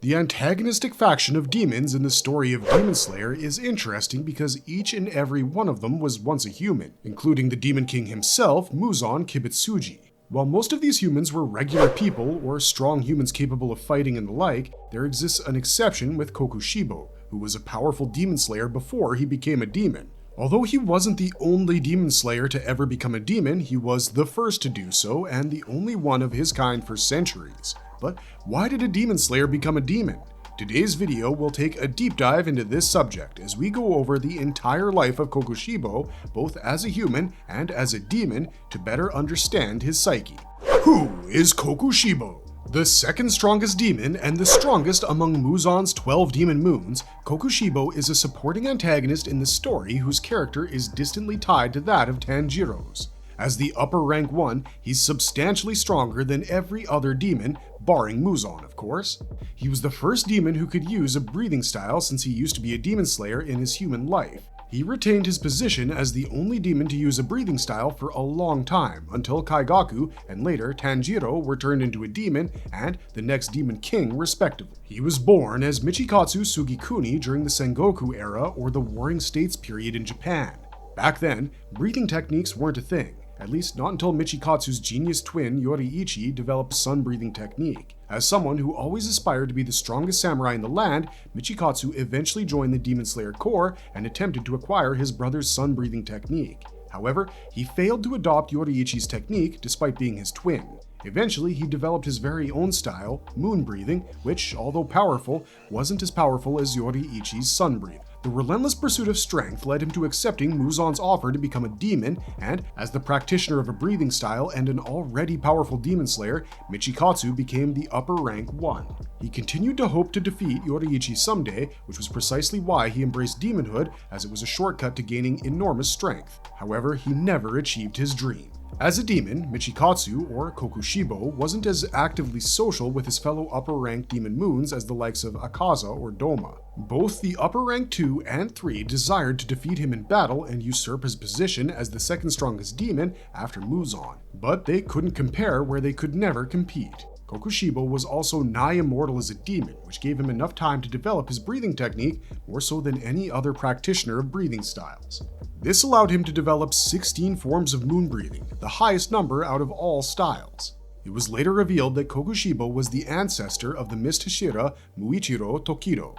The antagonistic faction of demons in the story of Demon Slayer is interesting because each and every one of them was once a human, including the Demon King himself, Muzan Kibitsuji. While most of these humans were regular people, or strong humans capable of fighting and the like, there exists an exception with Kokushibo, who was a powerful demon slayer before he became a demon. Although he wasn't the only demon slayer to ever become a demon, he was the first to do so, and the only one of his kind for centuries. But why did a demon slayer become a demon? Today's video will take a deep dive into this subject as we go over the entire life of Kokushibo, both as a human and as a demon, to better understand his psyche. Who is Kokushibo? The second strongest demon and the strongest among Muzan's 12 demon moons, Kokushibo is a supporting antagonist in the story whose character is distantly tied to that of Tanjiro's. As the upper rank one, he's substantially stronger than every other demon, barring Muzan, of course. He was the first demon who could use a breathing style since he used to be a demon slayer in his human life. He retained his position as the only demon to use a breathing style for a long time, until Kaigaku and later Tanjiro were turned into a demon and the next Demon King, respectively. He was born as Michikatsu Sugikuni during the Sengoku era or the Warring States period in Japan. Back then, breathing techniques weren't a thing. At least not until Michikatsu's genius twin Yoriichi developed sun-breathing technique. As someone who always aspired to be the strongest samurai in the land, Michikatsu eventually joined the Demon Slayer Corps and attempted to acquire his brother's sun-breathing technique. However, he failed to adopt Yoriichi's technique despite being his twin. Eventually, he developed his very own style, moon breathing, which, although powerful, wasn't as powerful as Yoriichi's sun breathing. The relentless pursuit of strength led him to accepting Muzan's offer to become a demon, and as the practitioner of a breathing style and an already powerful demon slayer, Michikatsu became the upper rank one. He continued to hope to defeat Yoriichi someday, which was precisely why he embraced demonhood, as it was a shortcut to gaining enormous strength. However, he never achieved his dream. As a demon, Michikatsu, or Kokushibo, wasn't as actively social with his fellow upper-rank demon moons as the likes of Akaza or Doma. Both the upper-rank 2 and 3 desired to defeat him in battle and usurp his position as the second strongest demon after Muzan, but they couldn't compare where they could never compete. Kokushibo was also nigh immortal as a demon, which gave him enough time to develop his breathing technique more so than any other practitioner of breathing styles. This allowed him to develop 16 forms of moon breathing, the highest number out of all styles. It was later revealed that Kokushibo was the ancestor of the Mist Hashira Muichiro Tokido.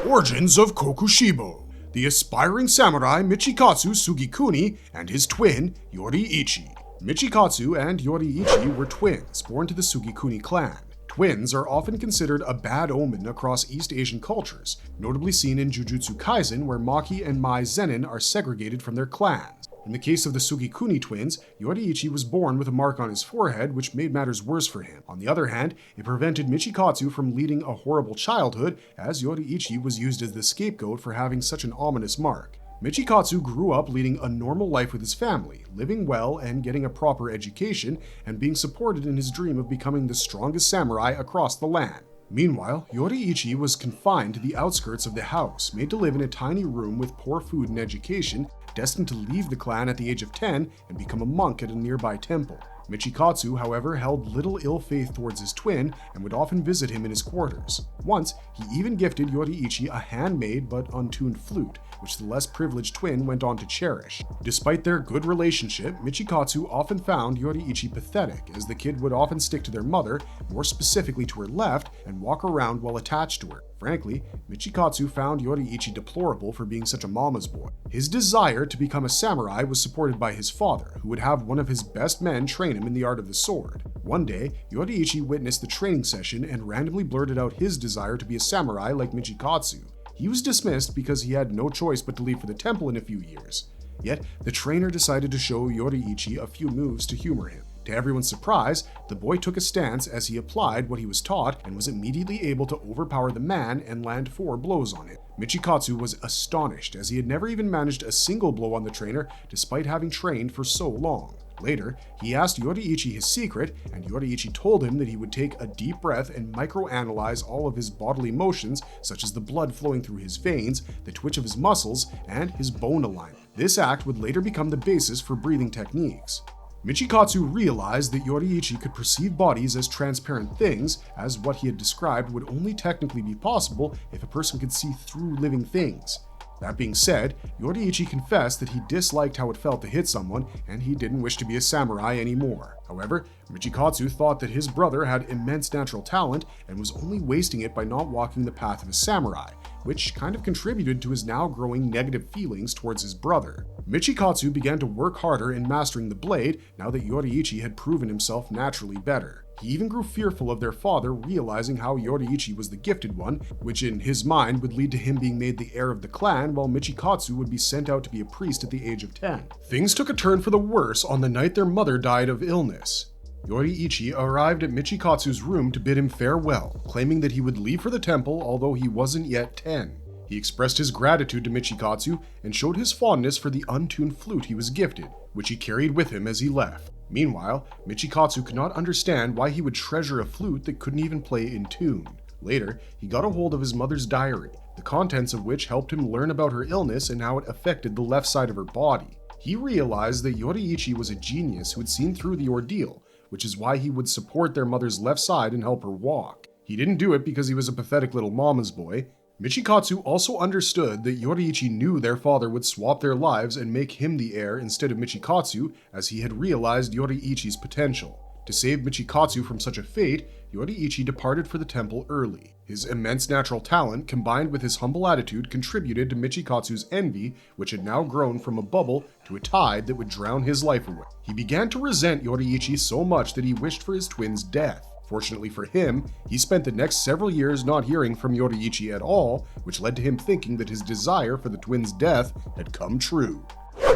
Origins of Kokushibo: the aspiring samurai Michikatsu Sugikuni and his twin Yoriichi. Michikatsu and Yoriichi were twins, born to the Sugikuni clan. Twins are often considered a bad omen across East Asian cultures, notably seen in Jujutsu Kaisen, where Maki and Mai Zenin are segregated from their clans. In the case of the Sugikuni twins, Yoriichi was born with a mark on his forehead, which made matters worse for him. On the other hand, it prevented Michikatsu from leading a horrible childhood, as Yoriichi was used as the scapegoat for having such an ominous mark. Michikatsu grew up leading a normal life with his family, living well and getting a proper education, and being supported in his dream of becoming the strongest samurai across the land. Meanwhile, Yoriichi was confined to the outskirts of the house, made to live in a tiny room with poor food and education, destined to leave the clan at the age of 10 and become a monk at a nearby temple. Michikatsu, however, held little ill faith towards his twin and would often visit him in his quarters. Once, he even gifted Yoriichi a handmade but untuned flute, which the less privileged twin went on to cherish. Despite their good relationship, Michikatsu often found Yoriichi pathetic, as the kid would often stick to their mother, more specifically to her left, and walk around while attached to her. Frankly, Michikatsu found Yoriichi deplorable for being such a mama's boy. His desire to become a samurai was supported by his father, who would have one of his best men train him in the art of the sword. One day, Yoriichi witnessed the training session and randomly blurted out his desire to be a samurai like Michikatsu. He was dismissed because he had no choice but to leave for the temple in a few years. Yet, the trainer decided to show Yoriichi a few moves to humor him. To everyone's surprise, the boy took a stance as he applied what he was taught and was immediately able to overpower the man and land 4 blows on him. Michikatsu was astonished, as he had never even managed a single blow on the trainer despite having trained for so long. Later, he asked Yoriichi his secret, and Yoriichi told him that he would take a deep breath and microanalyze all of his bodily motions, such as the blood flowing through his veins, the twitch of his muscles, and his bone alignment. This act would later become the basis for breathing techniques. Michikatsu realized that Yoriichi could perceive bodies as transparent things, as what he had described would only technically be possible if a person could see through living things. That being said, Yoriichi confessed that he disliked how it felt to hit someone, and he didn't wish to be a samurai anymore. However, Michikatsu thought that his brother had immense natural talent and was only wasting it by not walking the path of a samurai, which kind of contributed to his now growing negative feelings towards his brother. Michikatsu began to work harder in mastering the blade now that Yoriichi had proven himself naturally better. He even grew fearful of their father, realizing how Yoriichi was the gifted one, which in his mind would lead to him being made the heir of the clan, while Michikatsu would be sent out to be a priest at the age of 10. Things took a turn for the worse on the night their mother died of illness. Yoriichi arrived at Michikatsu's room to bid him farewell, claiming that he would leave for the temple although he wasn't yet 10. He expressed his gratitude to Michikatsu and showed his fondness for the untuned flute he was gifted, which he carried with him as he left. Meanwhile, Michikatsu could not understand why he would treasure a flute that couldn't even play in tune. Later, he got a hold of his mother's diary, the contents of which helped him learn about her illness and how it affected the left side of her body. He realized that Yoriichi was a genius who had seen through the ordeal, which is why he would support their mother's left side and help her walk. He didn't do it because he was a pathetic little mama's boy. Michikatsu also understood that Yoriichi knew their father would swap their lives and make him the heir instead of Michikatsu, as he had realized Yoriichi's potential. To save Michikatsu from such a fate, Yoriichi departed for the temple early. His immense natural talent combined with his humble attitude contributed to Michikatsu's envy, which had now grown from a bubble to a tide that would drown his life away. He began to resent Yoriichi so much that he wished for his twin's death. Fortunately for him, he spent the next several years not hearing from Yoriichi at all, which led to him thinking that his desire for the twins' death had come true.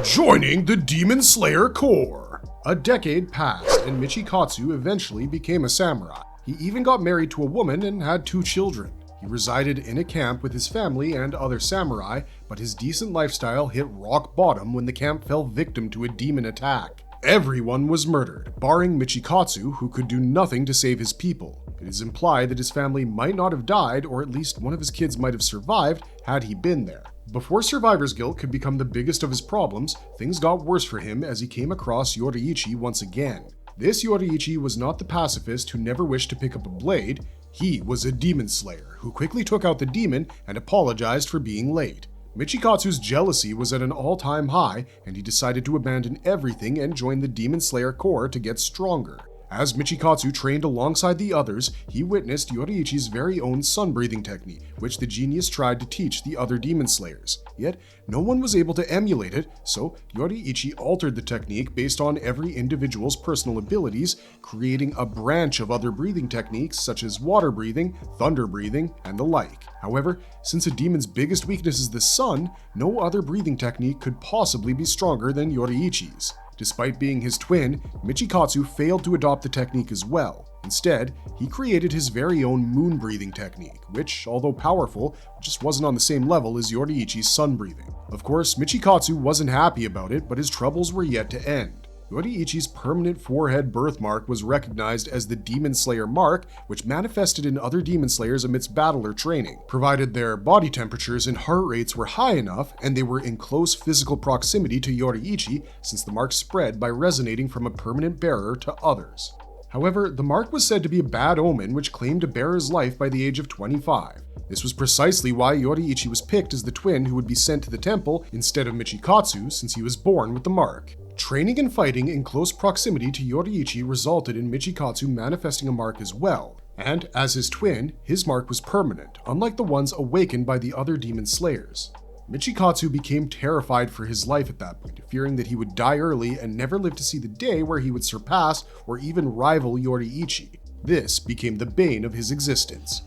Joining the Demon Slayer Corps! A decade passed, and Michikatsu eventually became a samurai. He even got married to a woman and had 2 children. He resided in a camp with his family and other samurai, but his decent lifestyle hit rock bottom when the camp fell victim to a demon attack. Everyone was murdered, barring Michikatsu, who could do nothing to save his people. It is implied that his family might not have died, or at least one of his kids might have survived had he been there. Before survivor's guilt could become the biggest of his problems, things got worse for him as he came across Yoriichi once again. This Yoriichi was not the pacifist who never wished to pick up a blade. He was a demon slayer who quickly took out the demon and apologized for being late. Michikatsu's jealousy was at an all-time high, and he decided to abandon everything and join the Demon Slayer Corps to get stronger. As Michikatsu trained alongside the others, he witnessed Yoriichi's very own sun-breathing technique, which the genius tried to teach the other demon slayers. Yet, no one was able to emulate it, so Yoriichi altered the technique based on every individual's personal abilities, creating a branch of other breathing techniques such as water breathing, thunder breathing, and the like. However, since a demon's biggest weakness is the sun, no other breathing technique could possibly be stronger than Yoriichi's. Despite being his twin, Michikatsu failed to adopt the technique as well. Instead, he created his very own moon breathing technique, which, although powerful, just wasn't on the same level as Yoriichi's sun breathing. Of course, Michikatsu wasn't happy about it, but his troubles were yet to end. Yoriichi's permanent forehead birthmark was recognized as the Demon Slayer mark, which manifested in other Demon Slayers amidst battle or training, provided their body temperatures and heart rates were high enough and they were in close physical proximity to Yoriichi, since the mark spread by resonating from a permanent bearer to others. However, the mark was said to be a bad omen which claimed a bearer's life by the age of 25. This was precisely why Yoriichi was picked as the twin who would be sent to the temple instead of Michikatsu, since he was born with the mark. Training and fighting in close proximity to Yoriichi resulted in Michikatsu manifesting a mark as well, and as his twin, his mark was permanent, unlike the ones awakened by the other demon slayers. Michikatsu became terrified for his life at that point, fearing that he would die early and never live to see the day where he would surpass or even rival Yoriichi. This became the bane of his existence.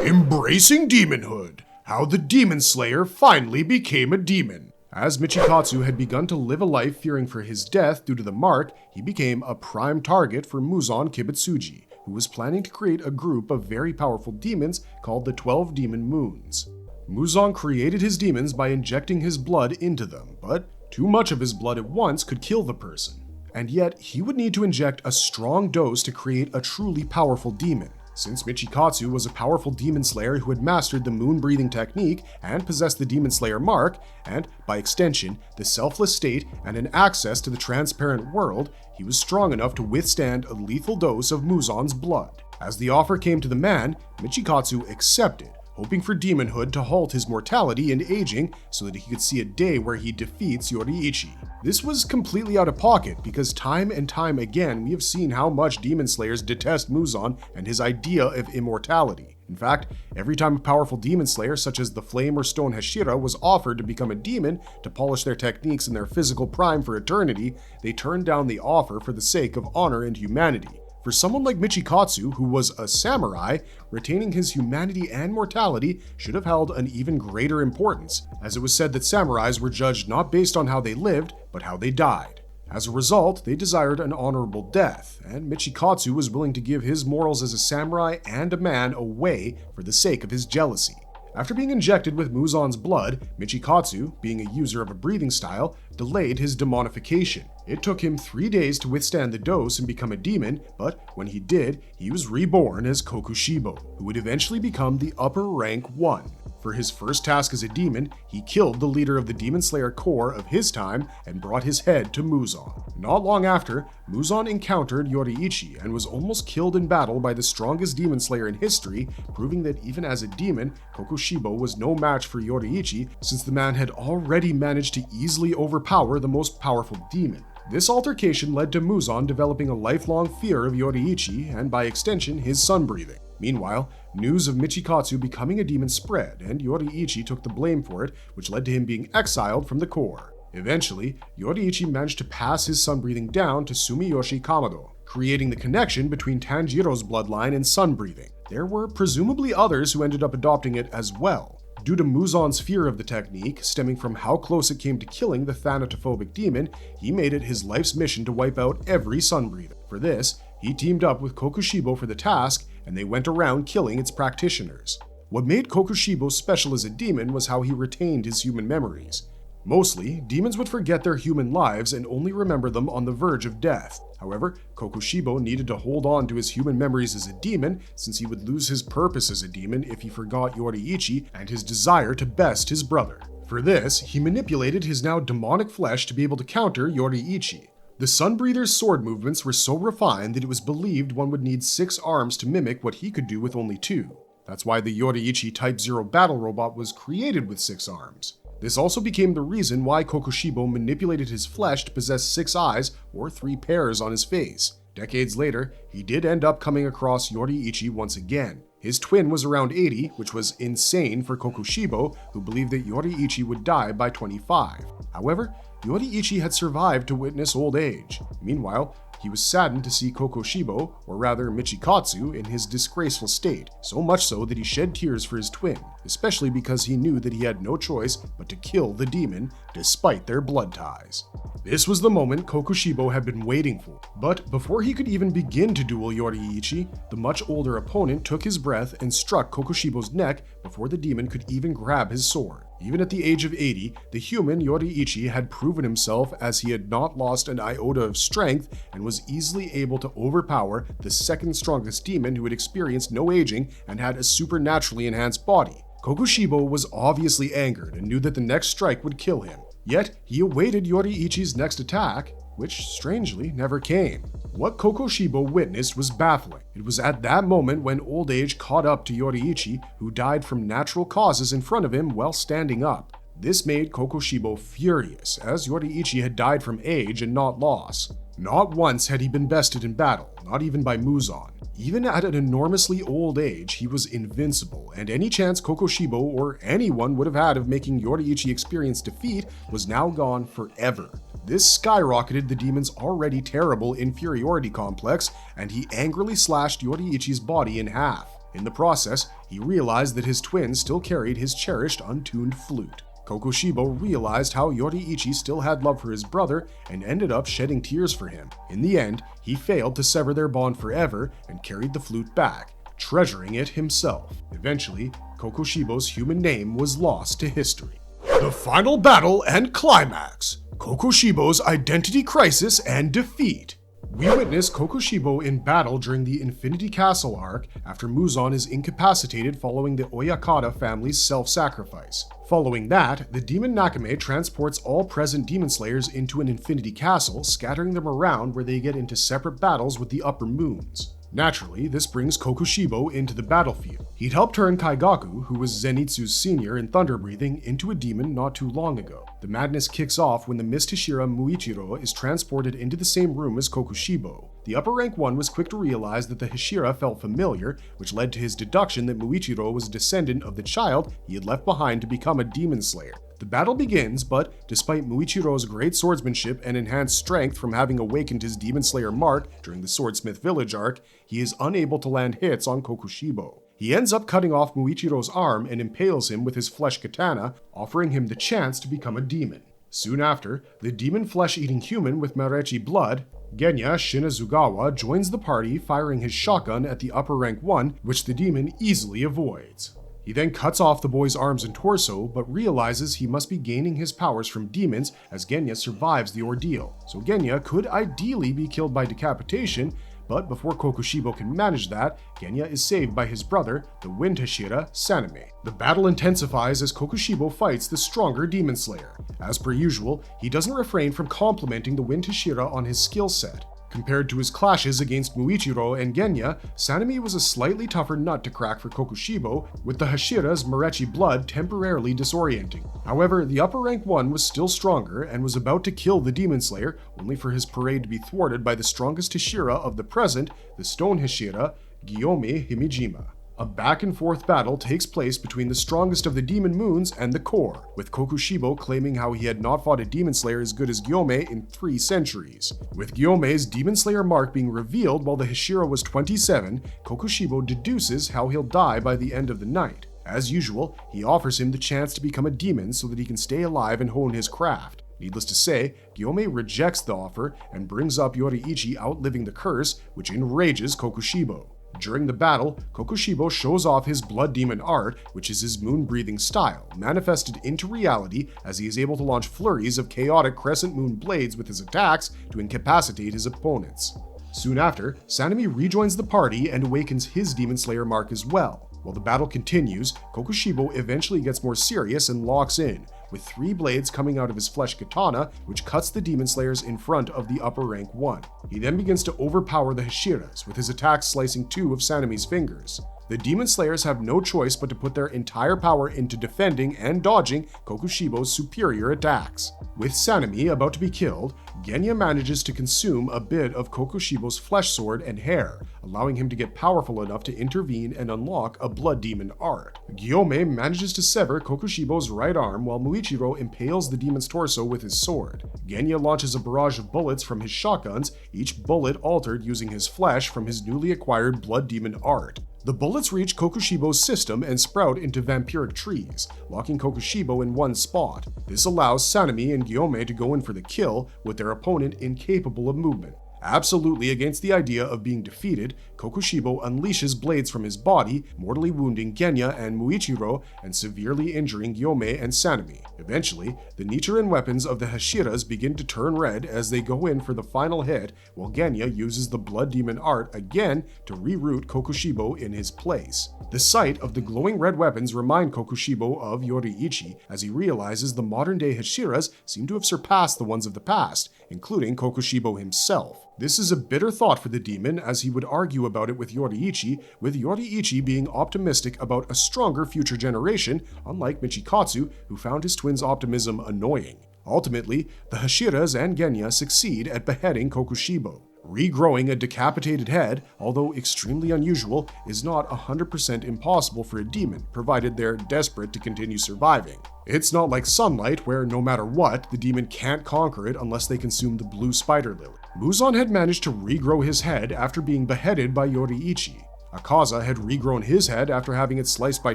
Embracing demonhood! How the Demon Slayer finally became a demon! As Michikatsu had begun to live a life fearing for his death due to the mark, he became a prime target for Muzan Kibutsuji, who was planning to create a group of very powerful demons called the 12 Demon Moons. Muzan created his demons by injecting his blood into them, but too much of his blood at once could kill the person. And yet, he would need to inject a strong dose to create a truly powerful demon. Since Michikatsu was a powerful demon slayer who had mastered the moon-breathing technique and possessed the demon slayer mark, and, by extension, the selfless state and an access to the transparent world, he was strong enough to withstand a lethal dose of Muzan's blood. As the offer came to the man, Michikatsu accepted, hoping for demonhood to halt his mortality and aging so that he could see a day where he defeats Yoriichi. This was completely out of pocket because time and time again we have seen how much demon slayers detest Muzan and his idea of immortality. In fact, every time a powerful demon slayer such as the Flame or Stone Hashira was offered to become a demon to polish their techniques in their physical prime for eternity, they turned down the offer for the sake of honor and humanity. For someone like Michikatsu, who was a samurai, retaining his humanity and mortality should have held an even greater importance, as it was said that samurais were judged not based on how they lived, but how they died. As a result, they desired an honorable death, and Michikatsu was willing to give his morals as a samurai and a man away for the sake of his jealousy. After being injected with Muzan's blood, Michikatsu, being a user of a breathing style, delayed his demonification. It took him 3 days to withstand the dose and become a demon, but when he did, he was reborn as Kokushibo, who would eventually become the upper rank 1. For his first task as a demon, he killed the leader of the Demon Slayer Corps of his time and brought his head to Muzan. Not long after, Muzan encountered Yoriichi and was almost killed in battle by the strongest Demon Slayer in history, proving that even as a demon, Kokushibo was no match for Yoriichi since the man had already managed to easily overpower the most powerful demon. This altercation led to Muzan developing a lifelong fear of Yoriichi and, by extension, his sunbreathing. Meanwhile, news of Michikatsu becoming a demon spread, and Yoriichi took the blame for it, which led to him being exiled from the Corps. Eventually, Yoriichi managed to pass his sunbreathing down to Sumiyoshi Kamado, creating the connection between Tanjiro's bloodline and sunbreathing. There were presumably others who ended up adopting it as well. Due to Muzan's fear of the technique, stemming from how close it came to killing the thanatophobic demon, he made it his life's mission to wipe out every sunbreather. For this, he teamed up with Kokushibo for the task, and they went around killing its practitioners. What made Kokushibo special as a demon was how he retained his human memories. Mostly, demons would forget their human lives and only remember them on the verge of death. However, Kokushibo needed to hold on to his human memories as a demon, since he would lose his purpose as a demon if he forgot Yoriichi and his desire to best his brother. For this, he manipulated his now demonic flesh to be able to counter Yoriichi. The Sunbreather's sword movements were so refined that it was believed one would need 6 arms to mimic what he could do with only 2. That's why the Yoriichi Type 0 battle robot was created with 6 arms. This also became the reason why Kokushibo manipulated his flesh to possess 6 eyes or 3 pairs on his face. Decades later, he did end up coming across Yoriichi once again. His twin was around 80, which was insane for Kokushibo, who believed that Yoriichi would die by 25. However, Yoriichi had survived to witness old age. Meanwhile, he was saddened to see Kokushibo, or rather Michikatsu, in his disgraceful state, so much so that he shed tears for his twin, especially because he knew that he had no choice but to kill the demon, despite their blood ties. This was the moment Kokushibo had been waiting for, but before he could even begin to duel Yoriichi, the much older opponent took his breath and struck Kokushibo's neck before the demon could even grab his sword. Even at the age of 80, the human Yoriichi had proven himself as he had not lost an iota of strength and was easily able to overpower the second strongest demon who had experienced no aging and had a supernaturally enhanced body. Kokushibo was obviously angered and knew that the next strike would kill him. Yet, he awaited Yoriichi's next attack, which strangely never came. What Kokushibo witnessed was baffling. It was at that moment when old age caught up to Yoriichi, who died from natural causes in front of him while standing up. This made Kokushibo furious, as Yoriichi had died from age and not loss. Not once had he been bested in battle, not even by Muzan. Even at an enormously old age, he was invincible, and any chance Kokushibo or anyone would have had of making Yoriichi experience defeat was now gone forever. This skyrocketed the demon's already terrible inferiority complex, and he angrily slashed Yoriichi's body in half. In the process, he realized that his twin still carried his cherished untuned flute. Kokushibo realized how Yoriichi still had love for his brother and ended up shedding tears for him. In the end, he failed to sever their bond forever and carried the flute back, treasuring it himself. Eventually, Kokushibo's human name was lost to history. The final battle and climax: Kokushibo's identity crisis and defeat. We witness Kokushibo in battle during the Infinity Castle arc after Muzan is incapacitated following the Oyakata family's self-sacrifice. Following that, the demon Nakame transports all present demon slayers into an Infinity Castle, scattering them around where they get into separate battles with the upper moons. Naturally, this brings Kokushibo into the battlefield. He'd helped turn Kaigaku, who was Zenitsu's senior in thunder breathing, into a demon not too long ago. The madness kicks off when the Mist Hashira Muichiro is transported into the same room as Kokushibo. The upper rank one was quick to realize that the Hashira felt familiar, which led to his deduction that Muichiro was a descendant of the child he had left behind to become a demon slayer. The battle begins, but despite Muichiro's great swordsmanship and enhanced strength from having awakened his Demon Slayer mark during the Swordsmith Village arc, he is unable to land hits on Kokushibo. He ends up cutting off Muichiro's arm and impales him with his flesh katana, offering him the chance to become a demon. Soon after, the demon flesh-eating human with Marechi blood, Genya Shinazugawa, joins the party, firing his shotgun at the upper rank one, which the demon easily avoids. He then cuts off the boy's arms and torso, but realizes he must be gaining his powers from demons as Genya survives the ordeal. So Genya could ideally be killed by decapitation, but before Kokushibo can manage that, Genya is saved by his brother, the Wind Hashira, Saname. The battle intensifies as Kokushibo fights the stronger Demon Slayer. As per usual, he doesn't refrain from complimenting the Wind Hashira on his skill set. Compared to his clashes against Muichiro and Genya, Saname was a slightly tougher nut to crack for Kokushibo, with the Hashira's Marechi blood temporarily disorienting. However, the upper rank one was still stronger and was about to kill the Demon Slayer, only for his parade to be thwarted by the strongest Hashira of the present, the Stone Hashira, Gyome Himijima. A back-and-forth battle takes place between the strongest of the Demon Moons and the Core, with Kokushibo claiming how he had not fought a Demon Slayer as good as Gyome in 3 centuries. With Gyome's Demon Slayer mark being revealed while the Hashira was 27, Kokushibo deduces how he'll die by the end of the night. As usual, he offers him the chance to become a demon so that he can stay alive and hone his craft. Needless to say, Gyome rejects the offer and brings up Yoriichi outliving the curse, which enrages Kokushibo. During the battle, Kokushibo shows off his blood demon art, which is his moon-breathing style, manifested into reality as he is able to launch flurries of chaotic crescent moon blades with his attacks to incapacitate his opponents. Soon after, Saname rejoins the party and awakens his Demon Slayer mark as well. While the battle continues, Kokushibo eventually gets more serious and locks in, with 3 blades coming out of his flesh katana, which cuts the Demon Slayers in front of the upper rank one. He then begins to overpower the Hashiras, with his attacks slicing 2 of Saname's fingers. The Demon Slayers have no choice but to put their entire power into defending and dodging Kokushibo's superior attacks. With Saname about to be killed, Genya manages to consume a bit of Kokushibo's flesh sword and hair, allowing him to get powerful enough to intervene and unlock a blood demon art. Gyome manages to sever Kokushibo's right arm while Muichiro impales the demon's torso with his sword. Genya launches a barrage of bullets from his shotguns, each bullet altered using his flesh from his newly acquired blood demon art. The bullets reach Kokushibo's system and sprout into vampiric trees, locking Kokushibo in one spot. This allows Saname and Gyome to go in for the kill, with their opponent incapable of movement. Absolutely against the idea of being defeated, Kokushibo unleashes blades from his body, mortally wounding Genya and Muichiro and severely injuring Gyome and Saname. Eventually, the Nichiren weapons of the Hashiras begin to turn red as they go in for the final hit, while Genya uses the blood demon art again to reroute Kokushibo in his place. The sight of the glowing red weapons remind Kokushibo of Yoriichi as he realizes the modern-day Hashiras seem to have surpassed the ones of the past, including Kokushibo himself. This is a bitter thought for the demon, as he would argue about it with Yoriichi being optimistic about a stronger future generation, unlike Michikatsu, who found his twin's optimism annoying. Ultimately, the Hashiras and Genya succeed at beheading Kokushibo. Regrowing a decapitated head, although extremely unusual, is not 100% impossible for a demon, provided they're desperate to continue surviving. It's not like sunlight, where no matter what, the demon can't conquer it unless they consume the blue spider lily. Muzan had managed to regrow his head after being beheaded by Yoriichi. Akaza had regrown his head after having it sliced by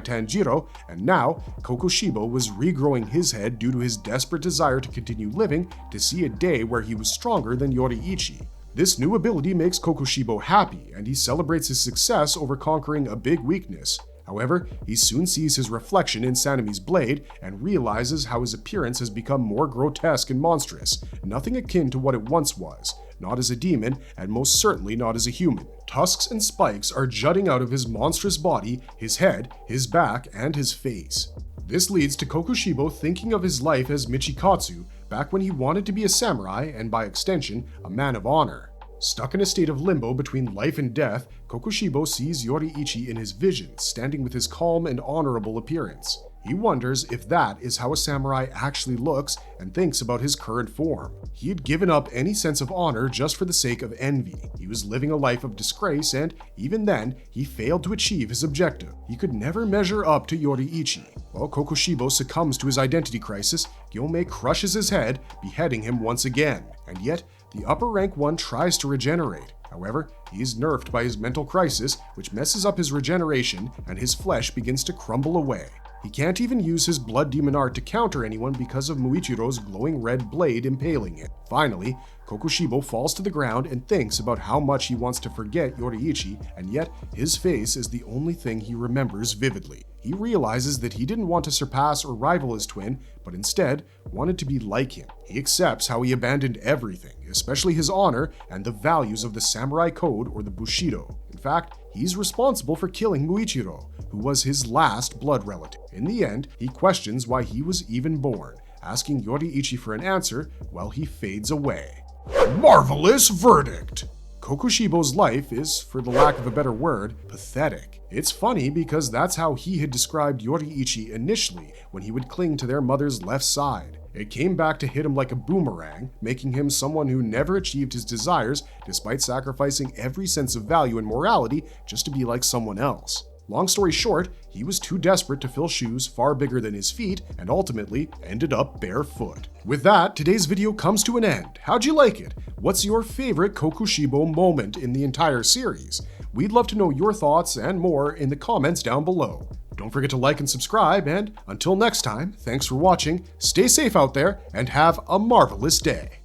Tanjiro, and now Kokushibo was regrowing his head due to his desperate desire to continue living to see a day where he was stronger than Yoriichi. This new ability makes Kokushibo happy, and he celebrates his success over conquering a big weakness. However, he soon sees his reflection in Saname's blade and realizes how his appearance has become more grotesque and monstrous, nothing akin to what it once was. not as a demon, and most certainly not as a human. Tusks and spikes are jutting out of his monstrous body, his head, his back, and his face. This leads to Kokushibo thinking of his life as Michikatsu, back when he wanted to be a samurai and by extension, a man of honor. Stuck in a state of limbo between life and death, Kokushibo sees Yoriichi in his vision, standing with his calm and honorable appearance. He wonders if that is how a samurai actually looks and thinks about his current form. He had given up any sense of honor just for the sake of envy. He was living a life of disgrace, and even then, he failed to achieve his objective. He could never measure up to Yoriichi. While Kokushibo succumbs to his identity crisis, Gyomei crushes his head, beheading him once again. And yet, the upper rank one tries to regenerate. However, he is nerfed by his mental crisis, which messes up his regeneration, and his flesh begins to crumble away. He can't even use his blood demon art to counter anyone because of Muichiro's glowing red blade impaling him. Finally, Kokushibo falls to the ground and thinks about how much he wants to forget Yoriichi, and yet his face is the only thing he remembers vividly. He realizes that he didn't want to surpass or rival his twin, but instead wanted to be like him. He accepts how he abandoned everything, especially his honor and the values of the samurai code or the Bushido. In fact, he's responsible for killing Muichiro, who was his last blood relative. In the end, he questions why he was even born, asking Yoriichi for an answer while he fades away. Marvelous verdict! Kokushibo's life is, for the lack of a better word, pathetic. It's funny because that's how he had described Yoriichi initially when he would cling to their mother's left side. It came back to hit him like a boomerang, making him someone who never achieved his desires despite sacrificing every sense of value and morality just to be like someone else. Long story short, he was too desperate to fill shoes far bigger than his feet and ultimately ended up barefoot. With that, today's video comes to an end. How'd you like it? What's your favorite Kokushibo moment in the entire series? We'd love to know your thoughts and more in the comments down below. Don't forget to like and subscribe, and until next time, thanks for watching, stay safe out there, and have a marvelous day.